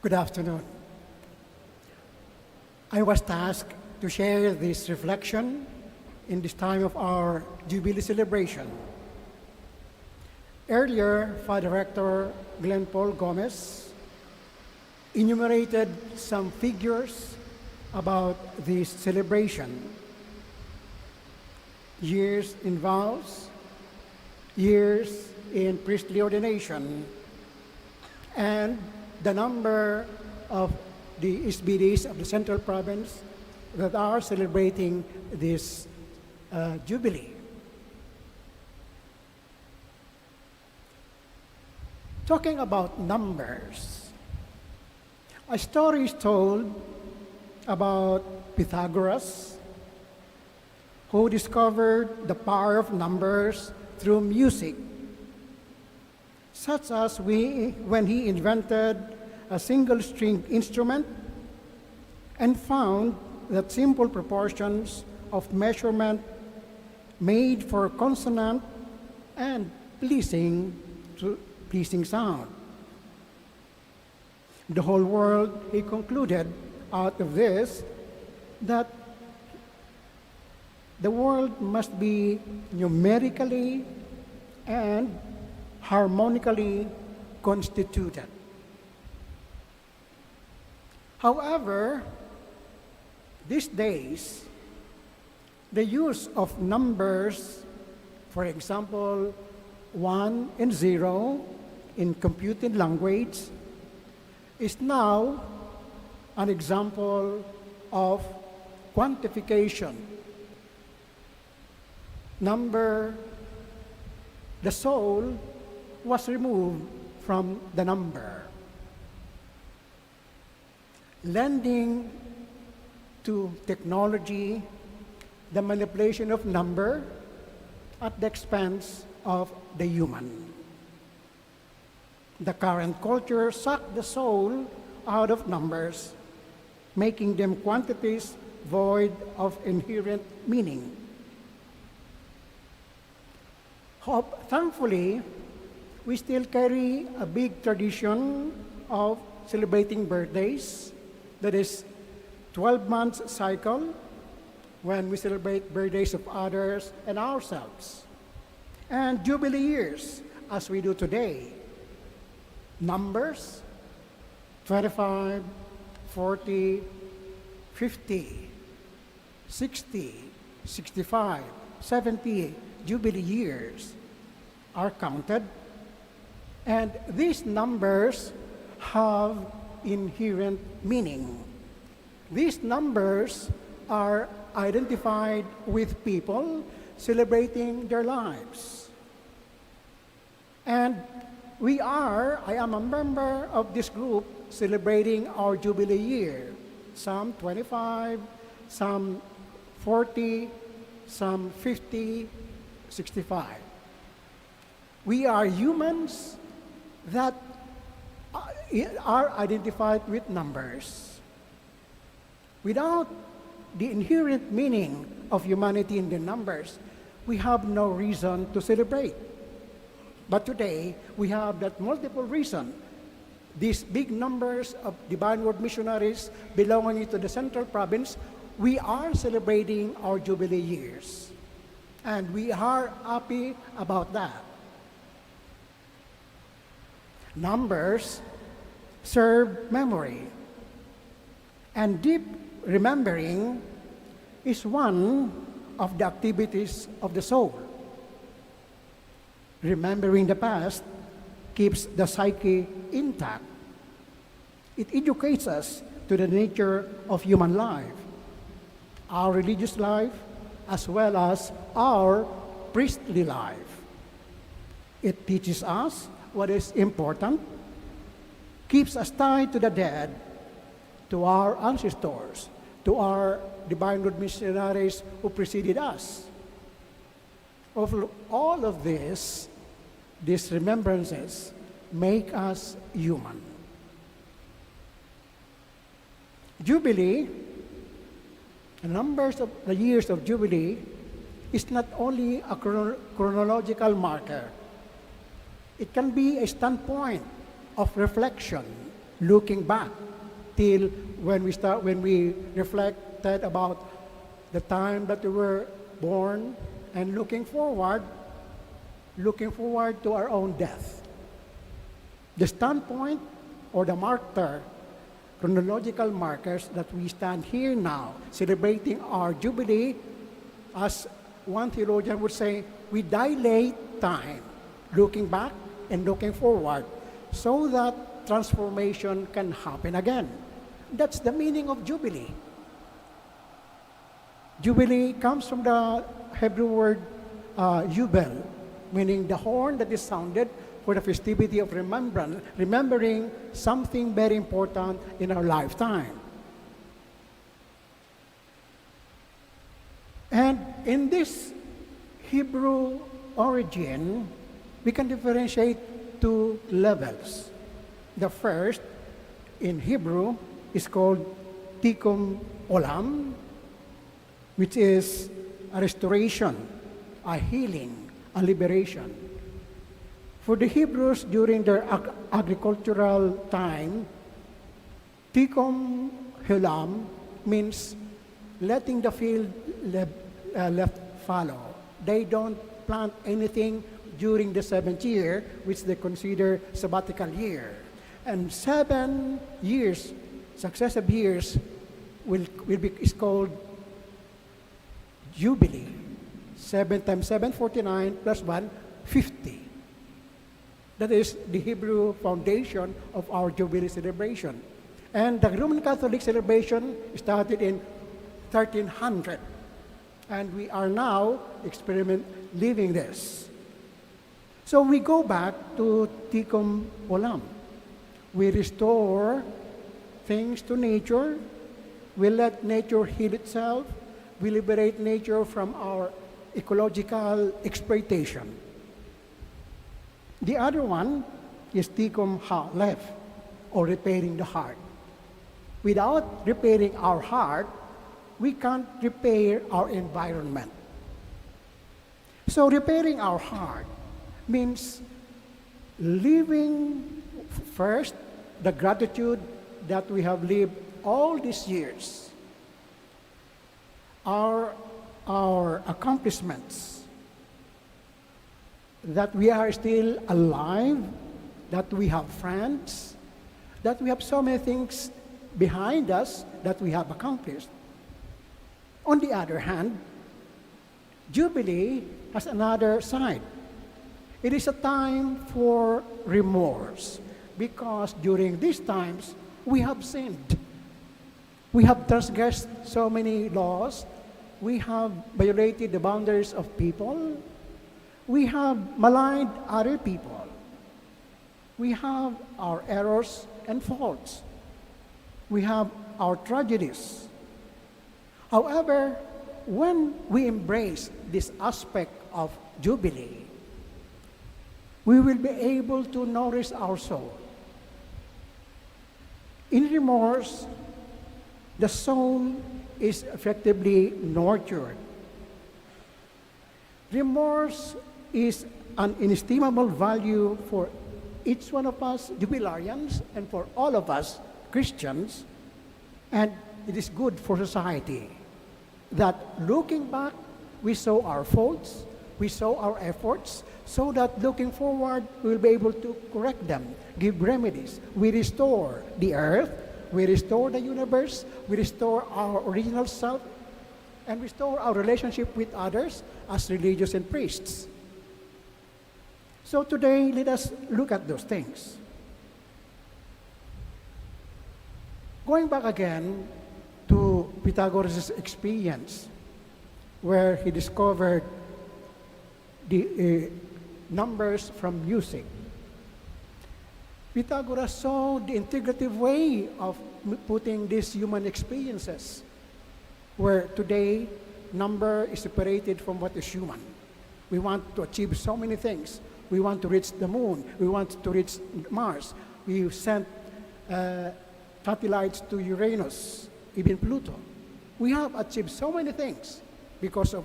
Good afternoon. I was tasked to share this reflection in this time of our Jubilee celebration. Earlier, Father Rector Glenn Paul Gomez enumerated some figures about this celebration. Years in vows, years in priestly ordination, and the number of the SVDs of the Central Province that are celebrating this Jubilee. Talking about numbers, a story is told about Pythagoras, who discovered the power of numbers through music, such as when he invented a single-string instrument and found that simple proportions of measurement made for consonant and pleasing sound. The whole world, he concluded out of this, that the world must be numerically and harmonically constituted. However, these days, the use of numbers, for example, 1 and 0 in computing language, is now an example of quantification. The soul was removed from the number, lending to technology the manipulation of number at the expense of the human. The current culture sucked the soul out of numbers, making them quantities void of inherent meaning. Thankfully, we still carry a big tradition of celebrating birthdays. That is 12 months cycle when we celebrate birthdays of others and ourselves. And Jubilee years, as we do today. Numbers, 25, 40, 50, 60, 65, 70 Jubilee years are counted. And these numbers have inherent meaning. These numbers are identified with people celebrating their lives. And I am a member of this group celebrating our Jubilee year. Some 25, some 40, some 50, 65. We are humans that are identified with numbers. Without the inherent meaning of humanity in the numbers, we have no reason to celebrate. But today, we have that multiple reason. These big numbers of Divine Word missionaries belonging to the Central Province, we are celebrating our Jubilee years. And we are happy about that. Numbers serve memory. And deep remembering is one of the activities of the soul. Remembering the past keeps the psyche intact. It educates us to the nature of human life, our religious life, as well as our priestly life. It teaches us what is important, keeps us tied to the dead, to our ancestors, to our Divine Word missionaries who preceded us. Of all of this, these remembrances make us human. Jubilee, the numbers of the years of Jubilee, is not only a chronological marker. It can be a standpoint of reflection, looking back till when we reflected about the time that we were born and looking forward to our own death. The standpoint or the marker, chronological markers that we stand here now, celebrating our Jubilee, as one theologian would say, we dilate time, looking back and looking forward, so that transformation can happen again. That's the meaning of Jubilee. Jubilee comes from the Hebrew word jubel, meaning the horn that is sounded for the festivity of remembrance, remembering something very important in our lifetime. And in this Hebrew origin, we can differentiate two levels. The first, in Hebrew, is called tikkun olam, which is a restoration, a healing, a liberation. For the Hebrews during their agricultural time, tikkun olam means letting the field left fallow. They don't plant anything during the seventh year, which they consider sabbatical year. And 7 years, successive years, is called Jubilee. 7 times 7, 49, plus 1, 50. That is the Hebrew foundation of our Jubilee celebration. And the Roman Catholic celebration started in 1300. And we are now living this. So we go back to tikkun olam. We restore things to nature. We let nature heal itself. We liberate nature from our ecological exploitation. The other one is tikkun halef, or repairing the heart. Without repairing our heart, we can't repair our environment. So repairing our heart means living first the gratitude that we have lived all these years, our accomplishments, that we are still alive, that we have friends, that we have so many things behind us that we have accomplished. On the other hand, Jubilee has another side. It is a time for remorse, because during these times, we have sinned. We have transgressed so many laws. We have violated the boundaries of people. We have maligned other people. We have our errors and faults. We have our tragedies. However, when we embrace this aspect of Jubilee, we will be able to nourish our soul. In remorse, the soul is effectively nurtured. Remorse is an inestimable value for each one of us Jubilarians and for all of us Christians, and it is good for society that looking back, we saw our faults, we saw our efforts, so that looking forward, we will be able to correct them, give remedies. We restore the earth, we restore the universe, we restore our original self, and restore our relationship with others as religious and priests. So today, let us look at those things. Going back again to Pythagoras' experience, where he discovered the numbers from music. Pythagoras saw the integrative way of putting these human experiences, where today number is separated from what is human. We want to achieve so many things. We want to reach the moon. We want to reach Mars. We sent satellites to Uranus, even Pluto. We have achieved so many things because of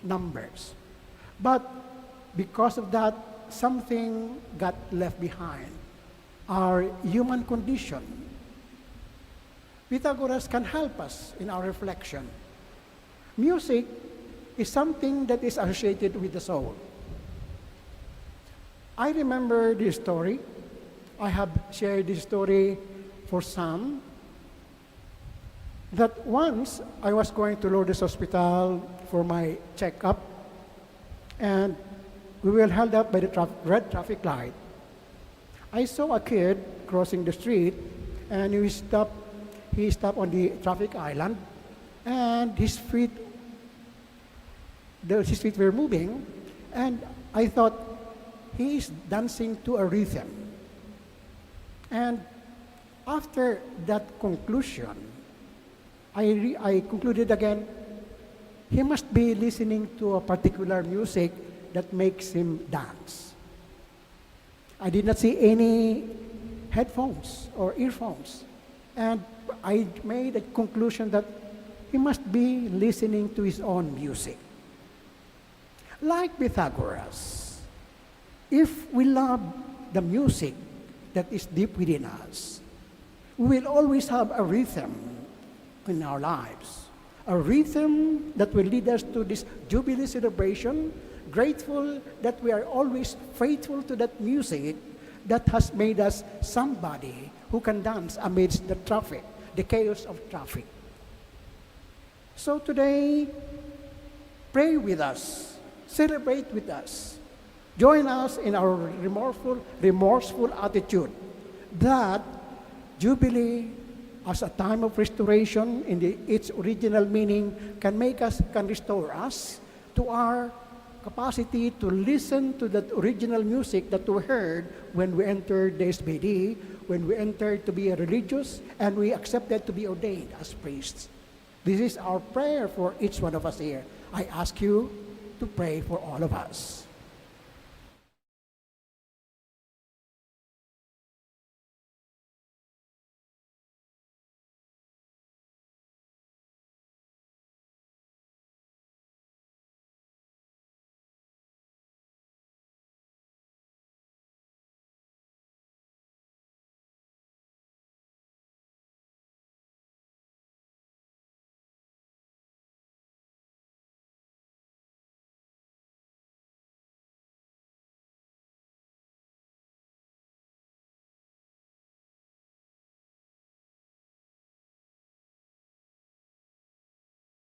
numbers. But because of that, something got left behind. our human condition. Pythagoras can help us in our reflection. Music is something that is associated with the soul. I remember this story. I have shared this story for some. That once I was going to Lourdes Hospital for my checkup, and we were held up by the red traffic light. I saw a kid crossing the street, and he stopped on the traffic island, and his feet were moving, and I thought, he is dancing to a rhythm. And after that conclusion, I concluded again, he must be listening to a particular music that makes him dance. I did not see any headphones or earphones. And I made a conclusion that he must be listening to his own music. Like Pythagoras, if we love the music that is deep within us, we will always have a rhythm in our lives. A rhythm that will lead us to this Jubilee celebration, grateful that we are always faithful to that music that has made us somebody who can dance amidst the traffic, the chaos of traffic. So today, pray with us, celebrate with us, join us in our remorseful attitude that Jubilee as a time of restoration in its original meaning can restore us to our capacity to listen to that original music that we heard when we entered the SVD, when we entered to be a religious, and we accepted to be ordained as priests. This is our prayer for each one of us here. I ask you to pray for all of us.